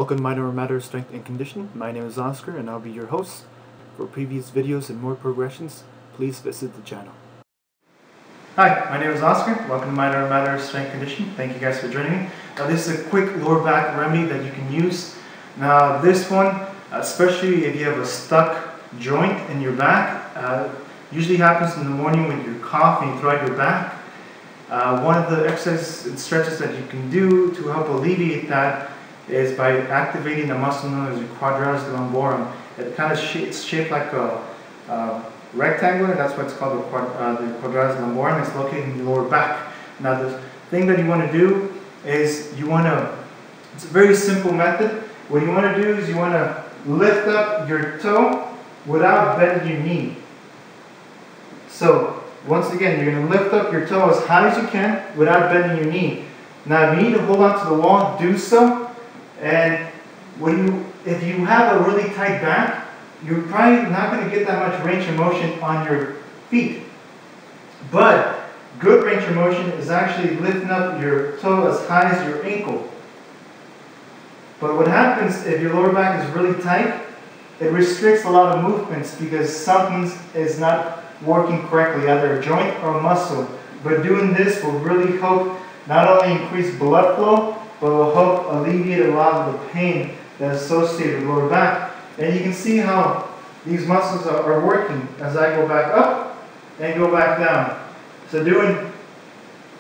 Welcome to Minor Matter Strength and Conditioning. My name is Oscar and I'll be your host. For previous videos and more progressions, please visit the channel. Hi, my name is Oscar. Welcome to Minor Matter Strength and Conditioning. Thank you guys for joining me. Now this is a quick lower back remedy that you can use. Now this one, especially if you have a stuck joint in your back, usually happens in the morning when you cough and you throw out your back. One of the exercises and stretches that you can do to help alleviate that is by activating a muscle known as the quadratus lumborum. It kind of it's shaped like a rectangle, and that's why it's called the quadratus lumborum. It's located in the lower back. Now the thing that you want to do is it's a very simple method. What you want to do is you want to lift up your toe without bending your knee. So once again, you're going to lift up your toe as high as you can without bending your knee. Now if you need to hold on to the wall, do so. And if you have a really tight back, you're probably not going to get that much range of motion on your feet. But good range of motion is actually lifting up your toe as high as your ankle. But what happens if your lower back is really tight, it restricts a lot of movements because something is not working correctly, either a joint or a muscle. But doing this will really help not only increase blood flow, but will help alleviate a lot of the pain that's associated with lower back. And you can see how these muscles are working as I go back up and go back down. So doing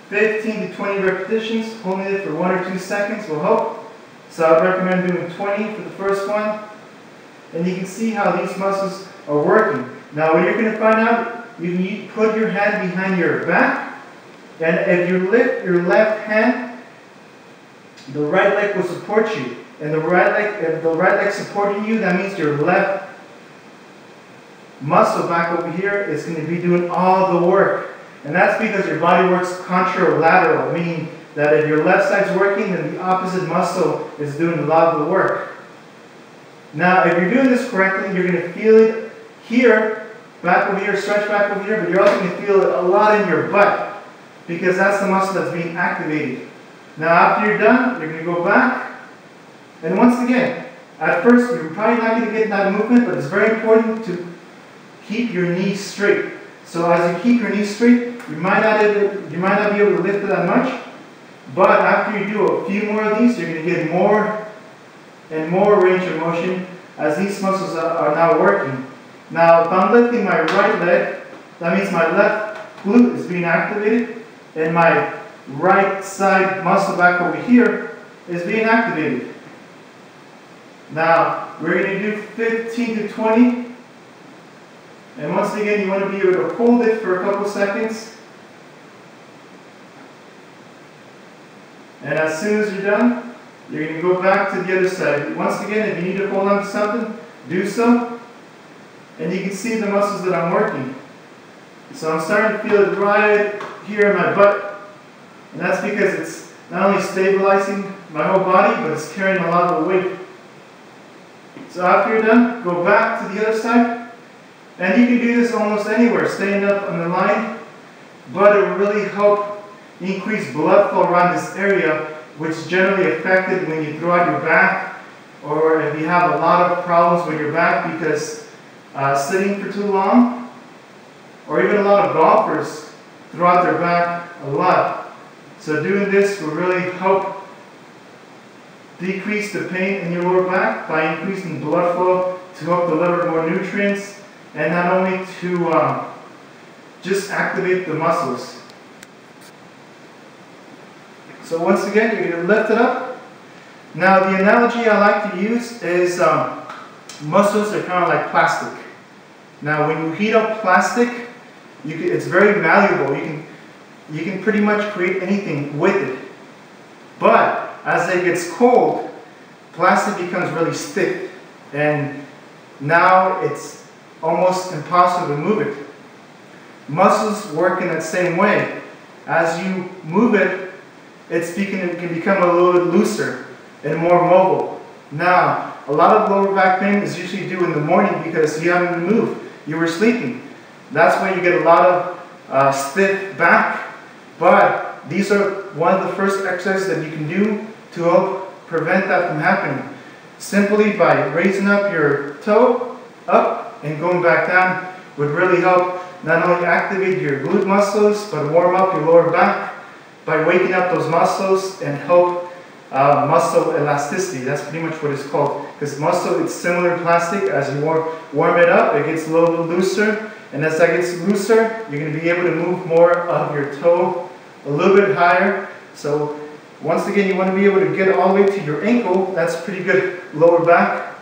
15 to 20 repetitions, holding it for 1 or 2 seconds will help. So I would recommend doing 20 for the first one. And you can see how these muscles are working. Now what you're going to find out, you put your hand behind your back, and if you lift your left hand, the right leg will support you. And if the right leg supporting you, that means your left muscle back over here is going to be doing all the work. And that's because your body works contralateral, meaning that if your left side's working, then the opposite muscle is doing a lot of the work. Now, if you're doing this correctly, you're going to feel it here, back over here, stretch back over here, but you're also going to feel it a lot in your butt because that's the muscle that's being activated. Now after you're done, you're going to go back, and once again, at first you're probably not going to get that movement, but it's very important to keep your knees straight. So as you keep your knees straight, you might not be able to lift it that much, but after you do a few more of these, you're going to get more and more range of motion as these muscles are now working. Now if I'm lifting my right leg, that means my left glute is being activated, and my right side muscle back over here is being activated. Now we're going to do 15 to 20, and once again you want to be able to hold it for a couple seconds, and as soon as you're done, you're going to go back to the other side. Once again, if you need to hold on to something, do so, and you can see the muscles that I'm working. So I'm starting to feel it right here in my butt. And that's because it's not only stabilizing my whole body, but it's carrying a lot of the weight. So after you're done, go back to the other side. And you can do this almost anywhere, staying up on the line. But it will really help increase blood flow around this area, which is generally affected when you throw out your back, or if you have a lot of problems with your back because sitting for too long, or even a lot of golfers throw out their back a lot. So doing this will really help decrease the pain in your lower back by increasing blood flow to help deliver more nutrients, and not only to just activate the muscles. So once again, you're going to lift it up. Now the analogy I like to use is muscles are kind of like plastic. Now when you heat up plastic, it's very malleable. You can pretty much create anything with it. But as it gets cold, plastic becomes really stiff, and now it's almost impossible to move it. Muscles work in that same way. As you move it, it can become a little bit looser and more mobile. Now, a lot of lower back pain is usually due in the morning because you haven't moved. You were sleeping. That's when you get a lot of stiff back. But these are one of the first exercises that you can do to help prevent that from happening. simply by raising up your toe, up and going back down, would really help not only activate your glute muscles, but warm up your lower back by waking up those muscles and help muscle elasticity. That's pretty much what it's called. Because muscle, it's similar to plastic. As you warm it up, it gets a little looser. And as that gets looser, you're going to be able to move more of your toe a little bit higher. So once again, you want to be able to get all the way to your ankle. That's pretty good lower back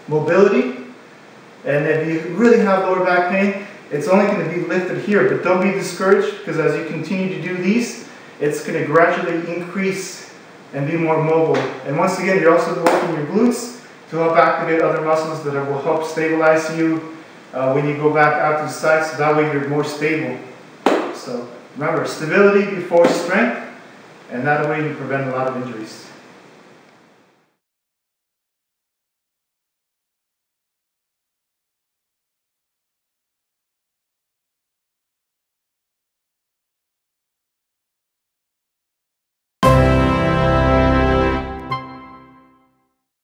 mobility. And if you really have lower back pain, it's only going to be lifted here. But don't be discouraged, because as you continue to do these, it's going to gradually increase and be more mobile. And once again, you're also working your glutes to help activate other muscles that will help stabilize you when you go back out to the side, so that way you're more stable. So remember, stability before strength, and that way you prevent a lot of injuries.